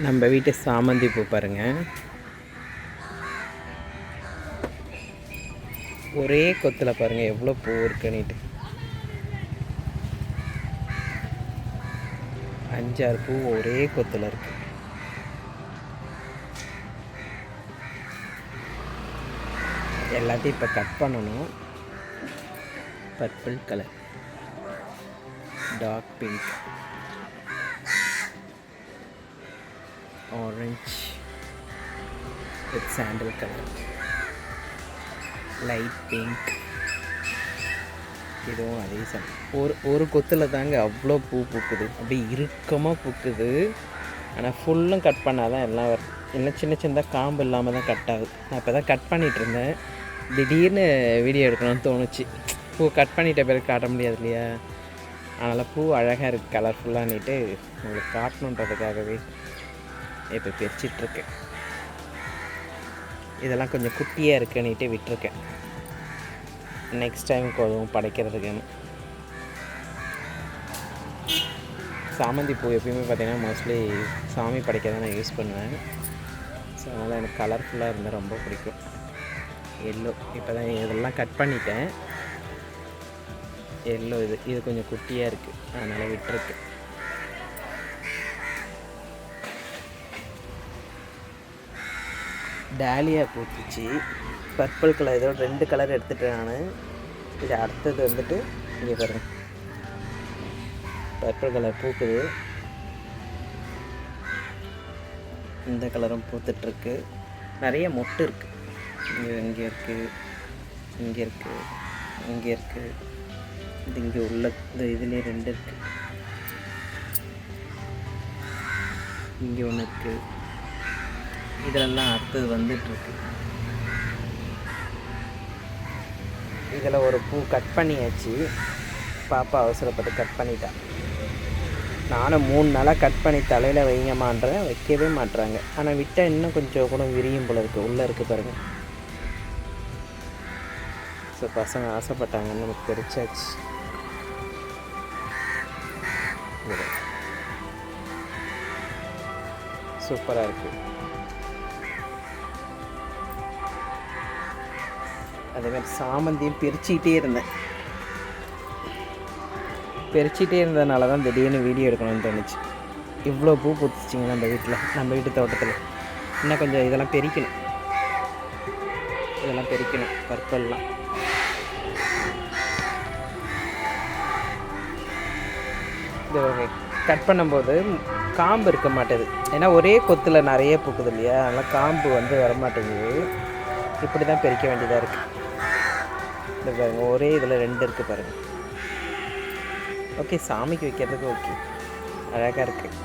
நம்ம வீட்டு சாமந்தி பூ பாருங்கள், ஒரே கொத்தில் பாருங்கள் எவ்வளோ பூ இருக்குன்னுட்டு. 5-6 பூ ஒரே கொத்தில் இருக்குது. எல்லாத்தையும் இப்போ கட் பண்ணணும். Purple colour, dark pink, orange with sandal colour, light pink. இதுவும் அதே ஒரு கொத்தில் தாங்க அவ்வளோ பூ பூக்குது, அப்படியே இறுக்கமாக பூக்குது. ஆனால் ஃபுல்லும் கட் பண்ணால் தான் எல்லாம் வரும், இல்லை சின்ன சின்னதாக காம்பு இல்லாமல் தான் கட் ஆகுது. நான் இப்போ தான் கட் பண்ணிகிட்டு இருந்தேன், திடீர்னு வீடியோ எடுக்கணும்னு தோணுச்சு. பூ கட் பண்ணிட்ட பிறகு காட்ட முடியாது இல்லையா, அதனால் பூ அழகாக இருக்குது கலர்ஃபுல்லான்னுட்டு உங்களுக்கு காட்டணுன்றதுக்காகவே இப்போ பிரிச்சிட்ருக்கேன். இதெல்லாம் கொஞ்சம் குட்டியாக இருக்குன்னுட்டு விட்டுருக்கேன், நெக்ஸ்ட் டைம் கொஞ்சம் படைக்கிறதுக்குன்னு. சாமந்தி பூ எப்பயுமே பார்த்திங்கன்னா மோஸ்ட்லி சாமி படைக்க தான் நான் யூஸ் பண்ணுவேன். ஸோ அதனால் எனக்கு கலர்ஃபுல்லாக இருந்தால் ரொம்ப பிடிக்கும். எல்லோ இப்போ தான் இதெல்லாம் கட் பண்ணிட்டேன். எல்லோ இது கொஞ்சம் குட்டியாக இருக்குது, அதனால் விட்டுருக்கு. டாலியா பூத்துச்சு, பர்பிள் கலர், இதோட 2 கலர் எடுத்துகிட்டேன் நான். இது அடுத்தது வந்துட்டு இங்கே பாருங்கள், பர்பிள் கலர் பூக்குது, இந்த கலரும் பூத்துட்ருக்கு. நிறைய மொட்டு இருக்குது, இங்கே இருக்குது, இங்கே இருக்குது, இங்கே இருக்குது, இது இங்கே உள்ள இந்த இதுலேயே 2 இருக்குது, இங்கே ஒன்று இருக்குது. இதெல்லாம் அடுத்தது வந்துட்டுருக்கு. இதில் ஒரு பூ கட் பண்ணியாச்சு, பாப்பா அவசரப்பட்டு கட் பண்ணிட்டான். நானும் 3 நாளாக கட் பண்ணி தலையில் வைங்கம்மான்றேன், வைக்கவே மாட்டுறாங்க. ஆனால் விட்டால் இன்னும் கொஞ்சம் கூட விரியும் போல இருக்குது, உள்ளே இருக்குது பாருங்கள். ஸோ பசங்க ஆசைப்பட்டாங்கன்னு நமக்கு தெரிச்சாச்சு. சூப்பராக இருக்குது. அதேமாதிரி சாமந்தியும் பிரிச்சுக்கிட்டே இருந்ததுனால தான் திடீர்னு வீடியோ எடுக்கணும்னு தோணுச்சு. இவ்வளோ பூ பூத்துச்சிங்க நம்ம வீட்டு தோட்டத்தில். இன்னும் கொஞ்சம் இதெல்லாம் பெரிக்கணும், பர்பிள்லாம். இது கட் பண்ணும்போது காம்பு இருக்க மாட்டேது, ஏன்னா ஒரே கொத்தில் நிறைய பூக்குது இல்லையா, அதனால் காம்பு வரமாட்டேங்குது. இப்படி தான் பெரிக்க வேண்டியதாக இருக்குது. இந்த பாருங்கள், ஒரே இதில் 2 இருக்குது பாருங்கள். ஓகே, சாமிக்கு வைக்கிறதுக்கு ஓகே, அழகாக இருக்குது.